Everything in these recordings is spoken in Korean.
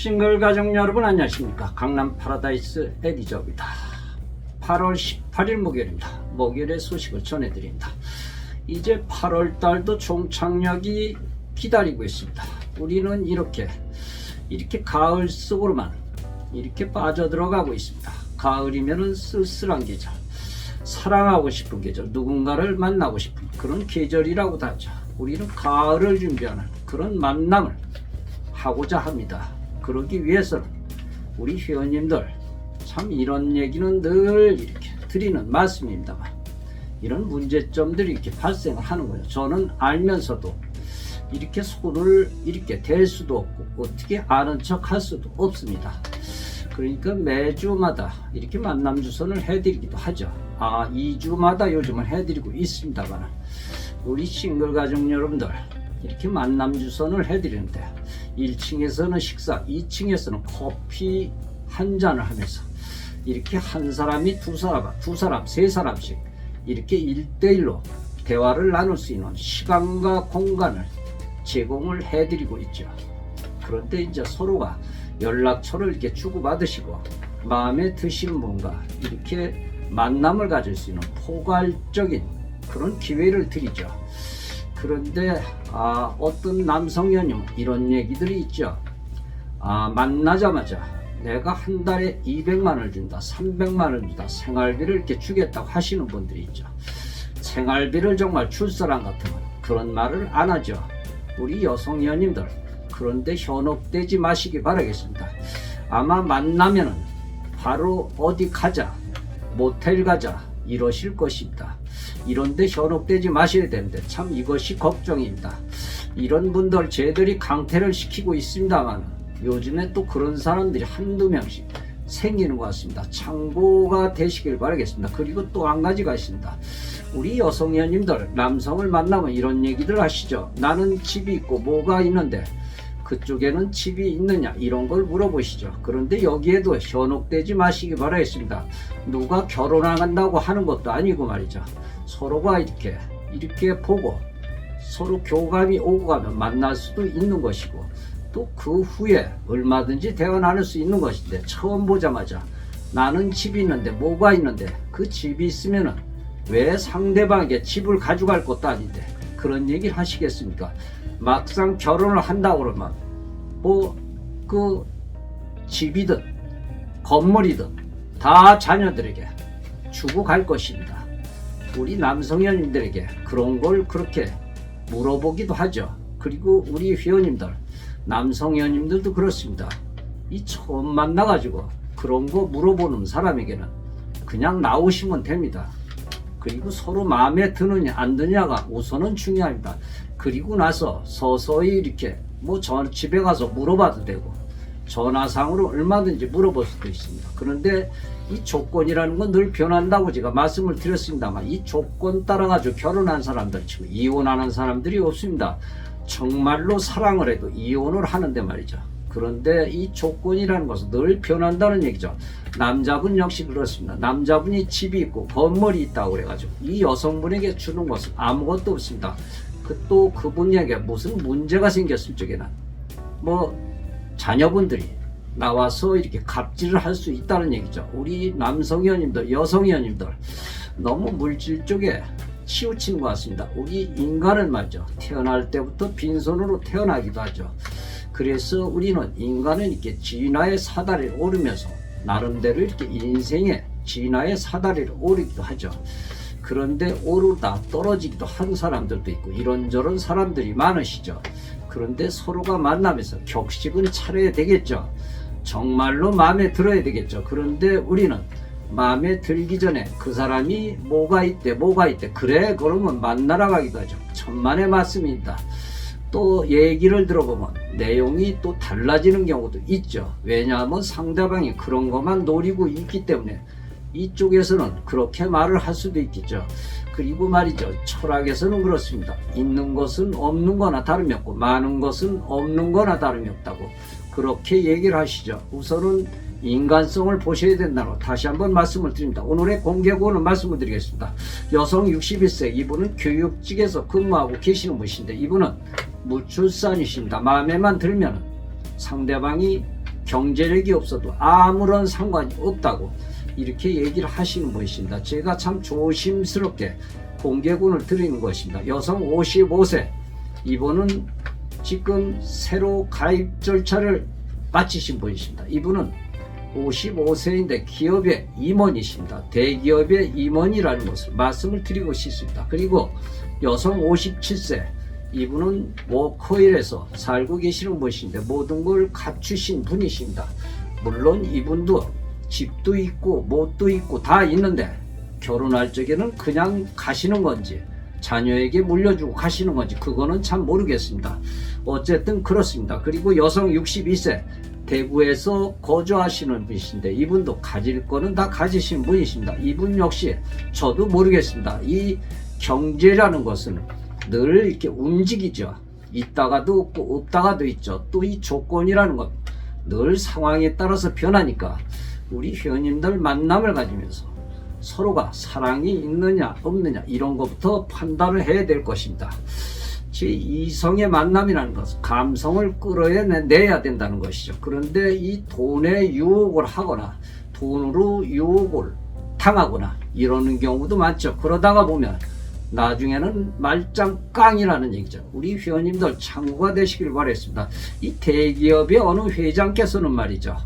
싱글 가족 여러분 안녕하십니까. 강남 파라다이스 에디저입니다. 8월 18일 목요일입니다. 목요일의 소식을 전해드립니다. 이제 8월 달도 종착역이 기다리고 있습니다. 우리는 이렇게 가을 속으로만 이렇게 빠져들어가고 있습니다. 가을이면은 쓸쓸한 계절, 사랑하고 싶은 계절, 누군가를 만나고 싶은 그런 계절이라고도 하죠. 우리는 가을을 준비하는 그런 만남을 하고자 합니다. 그러기 위해서는 우리 회원님들 참 이런 얘기는 늘 이렇게 드리는 말씀입니다만 이런 문제점들이 이렇게 발생을 하는 거예요. 저는 알면서도 이렇게 손을 이렇게 댈 수도 없고 어떻게 아는 척 할 수도 없습니다. 그러니까 매주마다 이렇게 만남 주선을 해드리기도 하죠. 2주마다 요즘은 해드리고 있습니다만 우리 싱글 가족 여러분들 이렇게 만남 주선을 해드리는데 1층에서는 식사, 2층에서는 커피 한 잔을 하면서 이렇게 한 사람이 두 사람, 세 사람씩 이렇게 1대1로 대화를 나눌 수 있는 시간과 공간을 제공을 해드리고 있죠. 그런데 이제 서로가 연락처를 이렇게 주고받으시고 마음에 드신 분과 이렇게 만남을 가질 수 있는 포괄적인 그런 기회를 드리죠. 그런데 어떤 남성연님 이런 얘기들이 있죠. 만나자마자 내가 한 달에 200만 원을 준다, 300만 원을 준다, 생활비를 이렇게 주겠다고 하시는 분들이 있죠. 생활비를 정말 줄 사람 같으면 그런 말을 안 하죠. 우리 여성연님들 그런데 현혹되지 마시기 바라겠습니다. 아마 만나면은 바로 어디 가자, 모텔 가자 이러실 것입니다. 이런데 현혹되지 마셔야 되는데 참 이것이 걱정입니다. 이런 분들 쟤들이 강퇴를 시키고 있습니다만 요즘에 또 그런 사람들이 한두 명씩 생기는 것 같습니다. 참고가 되시길 바라겠습니다. 그리고 또 한 가지가 있습니다. 우리 여성연님들 남성을 만나면 이런 얘기들 하시죠. 나는 집이 있고 뭐가 있는데 그쪽에는 집이 있느냐 이런 걸 물어보시죠. 그런데 여기에도 현혹되지 마시기 바라겠습니다. 누가 결혼한다고 하는 것도 아니고 말이죠. 서로가 이렇게 보고 서로 교감이 오고 가면 만날 수도 있는 것이고 또 그 후에 얼마든지 대화 나눌 수 있는 것인데 처음 보자마자 나는 집이 있는데 뭐가 있는데 그 집이 있으면은 왜 상대방에게 집을 가져갈 것도 아닌데 그런 얘기를 하시겠습니까? 막상 결혼을 한다고 그러면 그 집이든 건물이든 다 자녀들에게 주고 갈 것입니다. 우리 남성연님들에게 그런 걸 그렇게 물어보기도 하죠. 그리고 우리 회원님들 남성연님들도 그렇습니다. 이 처음 만나가지고 그런 거 물어보는 사람에게는 그냥 나오시면 됩니다. 그리고 서로 마음에 드느냐 안 드느냐가 우선은 중요합니다. 그리고 나서 서서히 이렇게 집에 가서 물어봐도 되고 전화상으로 얼마든지 물어볼 수도 있습니다. 그런데 이 조건이라는 건 늘 변한다고 제가 말씀을 드렸습니다만 이 조건 따라가지고 결혼한 사람들 치고 이혼하는 사람들이 없습니다. 정말로 사랑을 해도 이혼을 하는데 말이죠. 그런데 이 조건이라는 것은 늘 변한다는 얘기죠. 남자분 역시 그렇습니다. 남자분이 집이 있고 건물이 있다고 그래가지고 이 여성분에게 주는 것은 아무것도 없습니다. 또 그분에게 무슨 문제가 생겼을 적에는 자녀분들이 나와서 이렇게 갑질을 할 수 있다는 얘기죠. 우리 남성연님들, 여성연님들 너무 물질 쪽에 치우친 것 같습니다. 우리 인간은 말이죠. 태어날 때부터 빈손으로 태어나기도 하죠. 그래서 우리는 인간은 이렇게 진화의 사다리를 오르면서 나름대로 이렇게 인생의 진화의 사다리를 오르기도 하죠. 그런데 오르다 떨어지기도 한 사람들도 있고 이런저런 사람들이 많으시죠. 그런데 서로가 만나면서 격식은 차려야 되겠죠. 정말로 마음에 들어야 되겠죠. 그런데 우리는 마음에 들기 전에 그 사람이 뭐가 있대 그래 그러면 만나러 가기도 하죠. 천만의 말씀입니다. 또 얘기를 들어보면 내용이 또 달라지는 경우도 있죠. 왜냐하면 상대방이 그런 것만 노리고 있기 때문에 이쪽에서는 그렇게 말을 할 수도 있겠죠. 그리고 말이죠. 철학에서는 그렇습니다. 있는 것은 없는 거나 다름이 없고 많은 것은 없는 거나 다름이 없다고 그렇게 얘기를 하시죠. 우선은 인간성을 보셔야 된다고 다시 한번 말씀을 드립니다. 오늘의 공개구호는 말씀을 드리겠습니다. 여성 61세 이분은 교육직에서 근무하고 계시는 분이신데 이분은 무출산이십니다. 마음에만 들면 상대방이 경제력이 없어도 아무런 상관이 없다고 이렇게 얘기를 하시는 분이십니다. 제가 참 조심스럽게 공개군을 드리는 것입니다. 여성 55세, 이분은 지금 새로 가입 절차를 마치신 분이십니다. 이분은 55세인데 기업의 임원이십니다. 대기업의 임원이라는 것을 말씀을 드리고 싶습니다. 그리고 여성 57세, 이분은 워커힐에서 살고 계시는 분이신데 모든 걸 갖추신 분이십니다. 물론 이분도 집도 있고 못도 있고 다 있는데 결혼할 적에는 그냥 가시는 건지 자녀에게 물려주고 가시는 건지 그거는 참 모르겠습니다. 어쨌든 그렇습니다. 그리고 여성 62세, 대구에서 거주하시는 분이신데 이분도 가질 거는 다 가지신 분이십니다. 이분 역시 저도 모르겠습니다. 이 경제라는 것은 늘 이렇게 움직이죠. 있다가도 없고 없다가도 있죠. 또 이 조건이라는 건 늘 상황에 따라서 변하니까 우리 회원님들 만남을 가지면서 서로가 사랑이 있느냐 없느냐 이런 것부터 판단을 해야 될 것입니다. 제 이성의 만남이라는 것은 감성을 끌어내야 된다는 것이죠. 그런데 이 돈에 유혹을 하거나 돈으로 유혹을 당하거나 이러는 경우도 많죠. 그러다가 보면 나중에는 말짱깡이라는 얘기죠. 우리 회원님들 참고가 되시길 바랬습니다. 이 대기업의 어느 회장께서는 말이죠,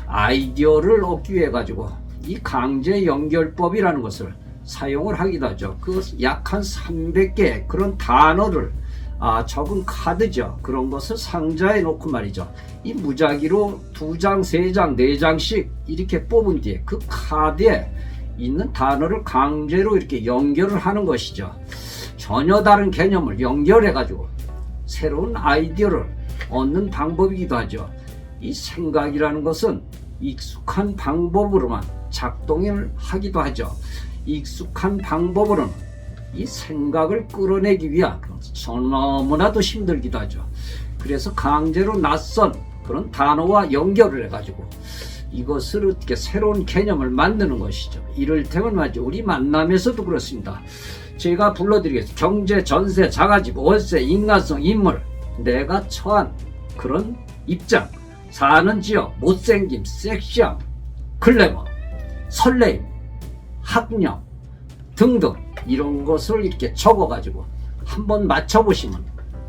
아이디어를 얻기 위해 가지고 이 강제 연결법이라는 것을 사용을 하기도 하죠. 그 약 한 300개 그런 단어를 적은 카드죠. 그런 것을 상자에 놓고 말이죠, 이 무작위로 2장, 3장, 4장씩 이렇게 뽑은 뒤에 그 카드에 있는 단어를 강제로 이렇게 연결을 하는 것이죠. 전혀 다른 개념을 연결해 가지고 새로운 아이디어를 얻는 방법이기도 하죠. 이 생각이라는 것은 익숙한 방법으로만 작동을 하기도 하죠. 익숙한 방법으로는 이 생각을 끌어내기 위한 너무나도 힘들기도 하죠. 그래서 강제로 낯선 그런 단어와 연결을 해가지고 이것을 어떻게 새로운 개념을 만드는 것이죠. 이를테면 말이죠, 우리 만남에서도 그렇습니다. 제가 불러드리겠습니다. 경제, 전세, 자가집, 월세, 인간성, 인물, 내가 처한 그런 입장, 사는 지역, 못생김, 섹시함, 글래머, 설레임, 학력 등등 이런 것을 이렇게 적어가지고 한번 맞춰보시면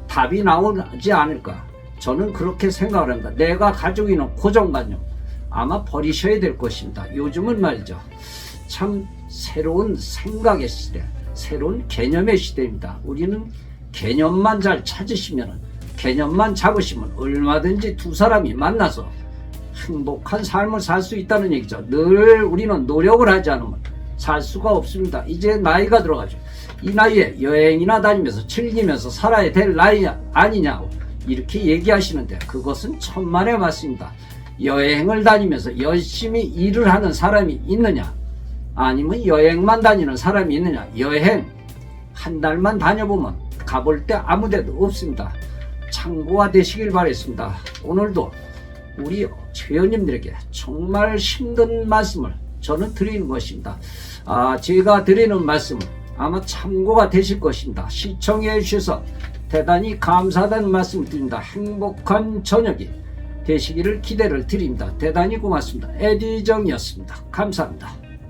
답이 나오지 않을까, 저는 그렇게 생각을 합니다. 내가 가지고 있는 고정관념 아마 버리셔야 될 것입니다. 요즘은 말이죠, 참 새로운 생각의 시대, 새로운 개념의 시대입니다. 우리는 개념만 잘 찾으시면, 개념만 잡으시면 얼마든지 두 사람이 만나서 행복한 삶을 살 수 있다는 얘기죠. 늘 우리는 노력을 하지 않으면 살 수가 없습니다. 이제 나이가 들어가죠. 이 나이에 여행이나 다니면서 즐기면서 살아야 될 나이 아니냐고 이렇게 얘기하시는데 그것은 천만에 맞습니다. 여행을 다니면서 열심히 일을 하는 사람이 있느냐, 아니면 여행만 다니는 사람이 있느냐. 여행 한 달만 다녀보면 가볼 때 아무 데도 없습니다. 참고가 되시길 바랬습니다. 오늘도 우리 회원님들에게 정말 힘든 말씀을 저는 드리는 것입니다. 제가 드리는 말씀은 아마 참고가 되실 것입니다. 시청해 주셔서 대단히 감사하다는 말씀을 드립니다. 행복한 저녁이 되시기를 기대를 드립니다. 대단히 고맙습니다. 에디정이었습니다. 감사합니다.